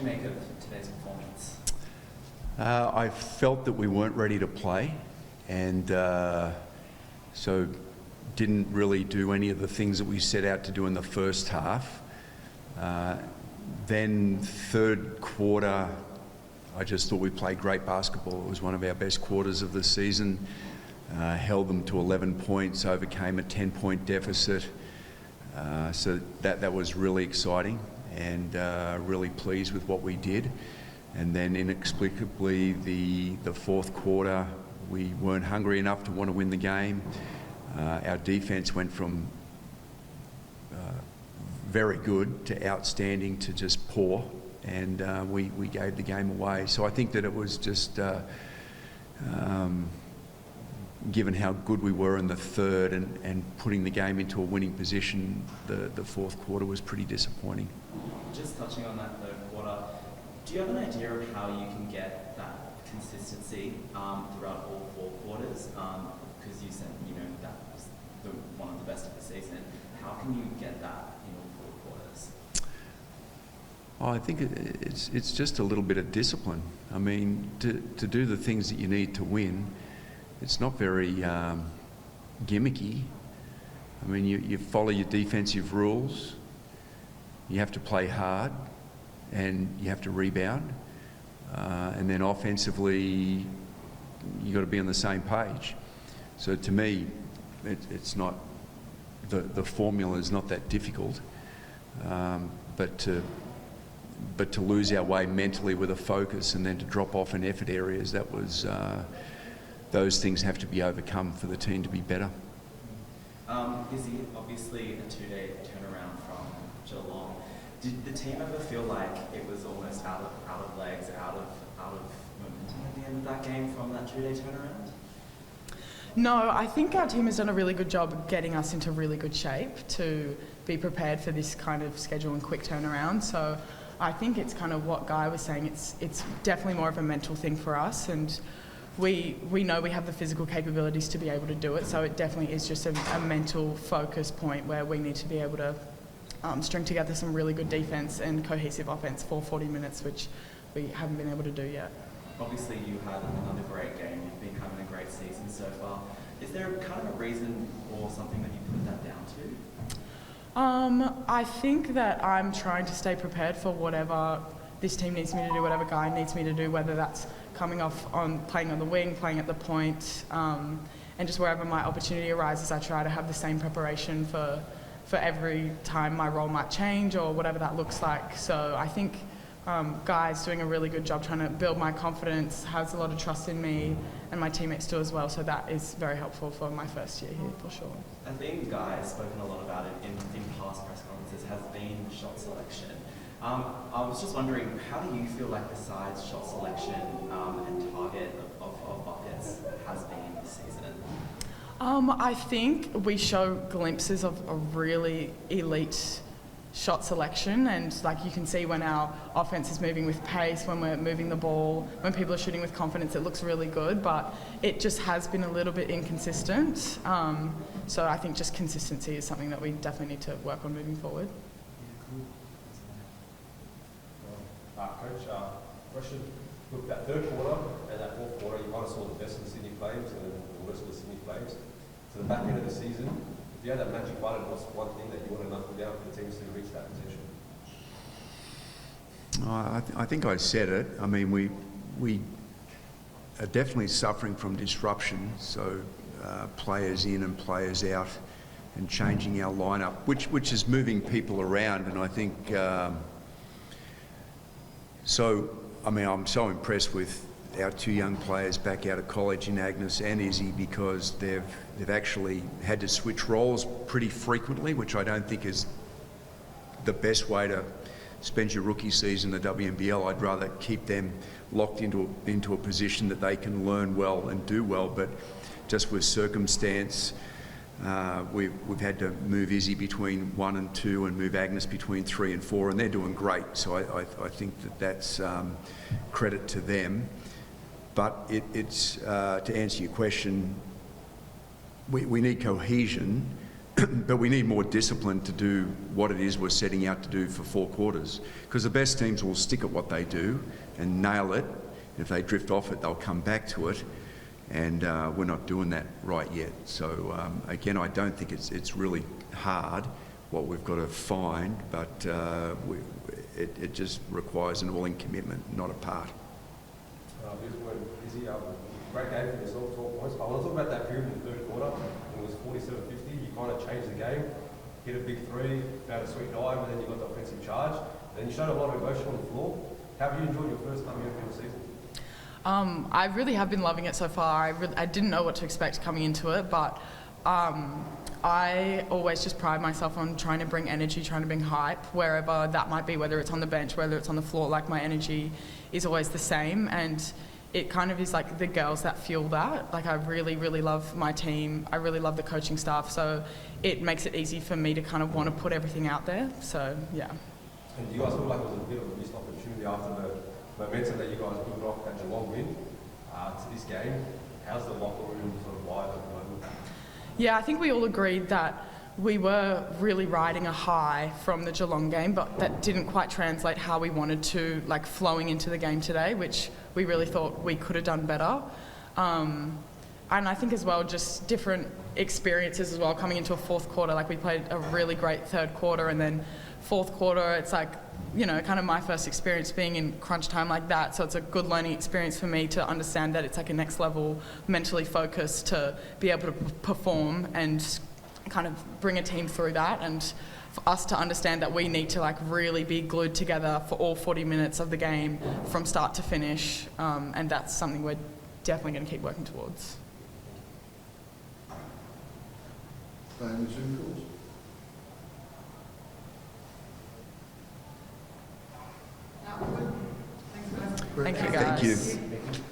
you make of today's performance? I felt that we weren't ready to play, and so didn't really do any of the things that we set out to do in the first half. Then third quarter, I just thought we played great basketball. It was one of our best quarters of the season. Held them to 11 points, overcame a 10-point deficit. So that was really exciting, and really pleased with what we did. And then inexplicably, the fourth quarter, we weren't hungry enough to want to win the game. Our defense went from very good to outstanding to just poor, and we gave the game away. So I think that it was just, given how good we were in the third and putting the game into a winning position, the fourth quarter was pretty disappointing. Just touching on that third quarter, do you have an idea of how you can get that consistency throughout all four quarters? Because you said, that was one of the best of the season. How can you get that in all four quarters? I think it's just a little bit of discipline. I mean, to do the things that you need to win, it's not very gimmicky. I mean, you follow your defensive rules, you have to play hard, and you have to rebound. And then offensively, you've got to be on the same page. So to me, it's not, the formula is not that difficult, but to lose our way mentally with a focus and then to drop off in effort areas, that was, those things have to be overcome for the team to be better. Izzy, obviously a two-day turnaround from Geelong. Did the team ever feel like it was almost out of legs, out of momentum at the end of that game from that two-day turnaround? No, I think our team has done a really good job of getting us into really good shape to be prepared for this kind of schedule and quick turnaround. So I think it's kind of what Guy was saying. It's definitely more of a mental thing for us, and we know we have the physical capabilities to be able to do it. So it definitely is just a mental focus point where we need to be able to string together some really good defense and cohesive offense for 40 minutes, which we haven't been able to do yet. Obviously, you had another great game. You've been having a great season so far. Is there kind of a reason or something that you put that down to? I think that I'm trying to stay prepared for whatever this team needs me to do, whatever Guy needs me to do, whether that's coming off on playing on the wing, playing at the point, and just wherever my opportunity arises, I try to have the same preparation for every time my role might change or whatever that looks like. So I think Guy's doing a really good job trying to build my confidence, has a lot of trust in me, and my teammates do as well. So that is very helpful for my first year here, for sure. I think Guy has spoken a lot about it in past press conferences, has been shot selection. I was just wondering, how do you feel like the side's shot selection and target of buckets has been this season? I think we show glimpses of a really elite shot selection, and like you can see when our offense is moving with pace, when we're moving the ball, when people are shooting with confidence, it looks really good, but it just has been a little bit inconsistent. So I think just consistency is something that we definitely need to work on moving forward. Coach, question. Look, that third quarter and that fourth quarter, you might have saw the best of the Sydney Flames and the worst of the Sydney Flames. To the back end of the season, if you had that magic button, what's one thing that you want to knuckle down for the teams to reach that position? I think I said it. I mean, we are definitely suffering from disruption, so players in and players out, and changing our lineup, which is moving people around, and I think. So, I mean, I'm so impressed with our two young players back out of college in Agnes and Izzy, because they've actually had to switch roles pretty frequently, which I don't think is the best way to spend your rookie season in the WNBL. I'd rather keep them locked into a position that they can learn well and do well, but just with circumstance, we've had to move Izzy between 1 and 2 and move Agnes between 3 and 4, and they're doing great. So I think that's credit to them. But it's to answer your question, we need cohesion but we need more discipline to do what it is we're setting out to do for 4 quarters, because the best teams will stick at what they do and nail it. If they drift off it, they'll come back to it, and we're not doing that right yet. So again, I don't think it's really hard what we've got to find, but it just requires an all-in commitment, not a part. Great game for yourself, 12 points. I want to talk about that period in the third quarter. When it was 47-50. You kind of changed the game, hit a big 3, found a sweet dive, and then you got the offensive charge. Then you showed a lot of emotion on the floor. How have you enjoyed your first WNBL season? I really have been loving it so far. I didn't know what to expect coming into it, but I always just pride myself on trying to bring energy, trying to bring hype, wherever that might be, whether it's on the bench, whether it's on the floor. Like, my energy is always the same, and it kind of is like the girls that fuel that. Like, I really, really love my team. I really love the coaching staff, so it makes it easy for me to kind of want to put everything out there. So, yeah. And do you guys feel like it was a bit of a missed opportunity after the momentum that you guys built off that Geelong win to this game? How's the locker room sort of vibe at the moment? Yeah, I think we all agreed that we were really riding a high from the Geelong game, but that didn't quite translate how we wanted to, like, flowing into the game today, which we really thought we could have done better. And I think as well, just different experiences as well, coming into a fourth quarter. Like, we played a really great third quarter, and then fourth quarter, it's like, you know, kind of my first experience being in crunch time like that. So it's a good learning experience for me to understand that it's like a next level mentally focused to be able to perform and kind of bring a team through that, and for us to understand that we need to, like, really be glued together for all 40 minutes of the game from start to finish, and that's something we're definitely going to keep working towards. Playing the Zoom calls. Thank you, guys. Thank you.